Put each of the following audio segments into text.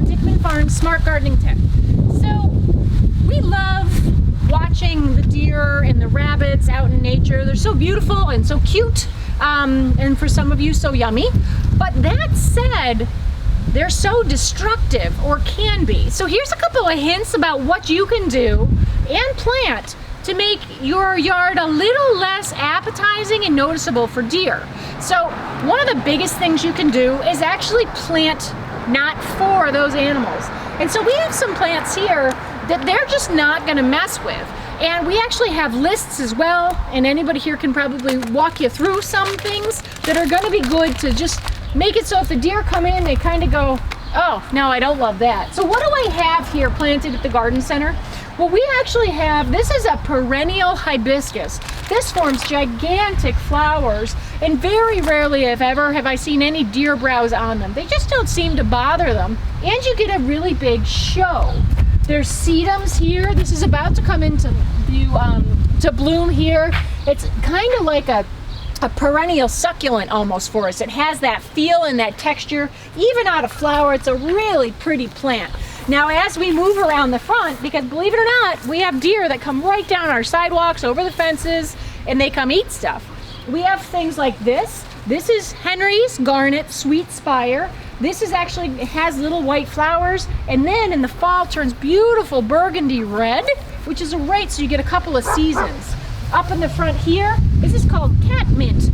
Dickman Farms Smart Gardening Tip. So we love watching the deer and the rabbits out in nature. They're so beautiful and so cute, and for some of you so yummy. But that said, they're so destructive, or can be. So here's a couple of hints about what you can do and plant to make your yard a little less appetizing and noticeable for deer. So one of the biggest things you can do is actually plant not for those animals. And so we have some plants here that they're just not gonna mess with. And we actually have lists as well, and anybody here can probably walk you through some things that are gonna be good to just make it so if the deer come in, they kind of go, oh, no, I don't love that. So what do I have here planted at the garden center? Well, we actually have, this is a perennial hibiscus. This forms gigantic flowers, and very rarely, if ever, have I seen any deer browse on them. They just don't seem to bother them, and you get a really big show. There's sedums here. This is about to come into view, to bloom here. It's kind of like a perennial succulent almost for us. It has that feel and that texture, even out of flower. It's a really pretty plant. Now, as we move around the front, because believe it or not, we have deer that come right down our sidewalks, over the fences, and they come eat stuff. We have things like this. This is Henry's Garnet Sweet Spire. This is actually, it has little white flowers, and then in the fall turns beautiful burgundy red, which is great, so you get a couple of seasons. Up in the front here, this is called catmint.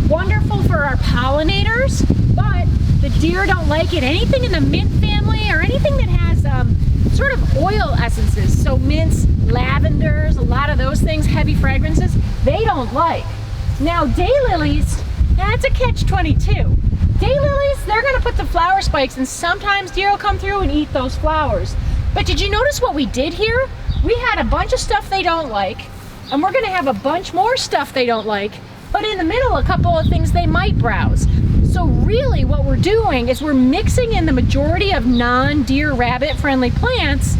Wonderful for our pollinators, but the deer don't like it. Anything in the mint family or anything that has sort of oil essences, so mints, lavenders, a lot of those things, heavy fragrances, they don't like. Now daylilies, that's a catch-22. Daylilies, they're gonna put the flower spikes, and sometimes deer will come through and eat those flowers. But did you notice what we did here? We had a bunch of stuff they don't like, and we're gonna have a bunch more stuff they don't like, but in the middle, a couple of things they might browse. So really what we're doing is we're mixing in the majority of non-deer rabbit friendly plants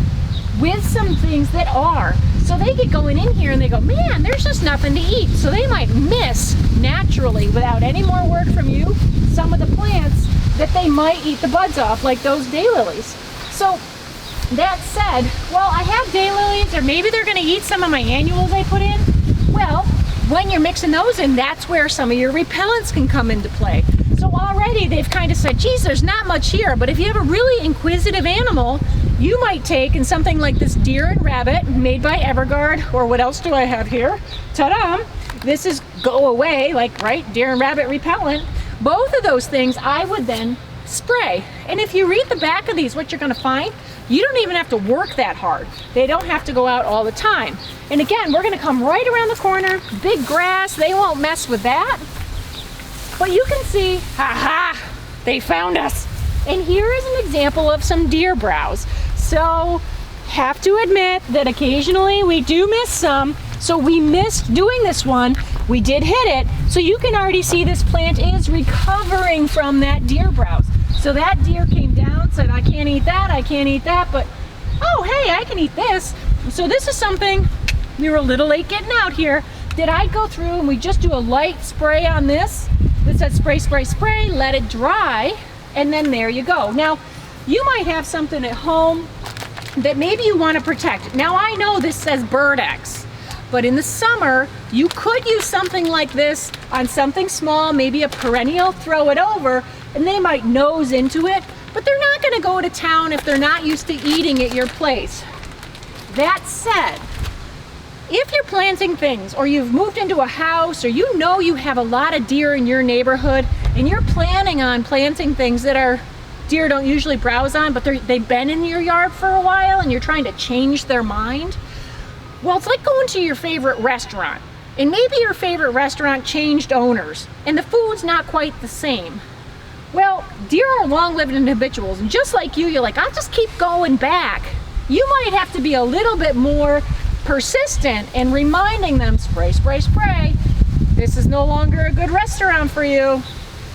with some things that are. So they get going in here and they go, man, there's just nothing to eat. So they might miss naturally, without any more work from you, some of the plants that they might eat the buds off, like those daylilies. So that said, well, I have daylilies, or maybe they're gonna eat some of my annuals I put in. Well, when you're mixing those in, that's where some of your repellents can come into play. So already they've kind of said, geez, there's not much here, but if you have a really inquisitive animal, you might take in something like this deer and rabbit made by Everguard, or what else do I have here? Ta-da! This is go away, like, right, deer and rabbit repellent. Both of those things I would then spray. And if you read the back of these, what you're gonna find, you don't even have to work that hard. They don't have to go out all the time. And again, we're gonna come right around the corner, big grass, they won't mess with that. But you can see, ha-ha, they found us. And here is an example of some deer browse. So, have to admit that occasionally we do miss some. So we missed doing this one. We did hit it. So you can already see this plant is recovering from that deer browse. So that deer came down, said, I can't eat that, I can't eat that, but oh, hey, I can eat this. So this is something, we were a little late getting out here. Did I go through and we just do a light spray on this? That says spray, spray, spray, let it dry, and then there you go. Now, you might have something at home that maybe you want to protect. Now, I know this says Bird X, but in the summer, you could use something like this on something small, maybe a perennial, throw it over, and they might nose into it, but they're not gonna go to town if they're not used to eating at your place. That said, if you're planting things, or you've moved into a house, or you know you have a lot of deer in your neighborhood, and you're planning on planting things that are deer don't usually browse on, but they've been in your yard for a while, and you're trying to change their mind, well, it's like going to your favorite restaurant, and maybe your favorite restaurant changed owners, and the food's not quite the same. Well, deer are long-lived individuals, and just like you're like, I'll just keep going back. You might have to be a little bit more persistent in reminding them, spray, spray, spray. This is no longer a good restaurant for you.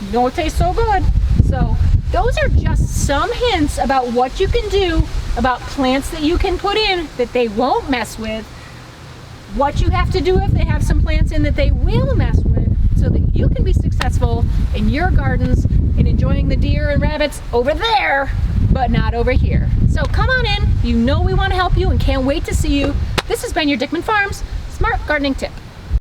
You don't taste so good. So those are just some hints about what you can do, about plants that you can put in that they won't mess with, what you have to do if they have some plants in that they will mess with, so that you can be successful in your gardens and enjoying the deer and rabbits over there but not over here. So come on in. You know we want to help you and can't wait to see you. This has been your Dickman Farms Smart Gardening Tip.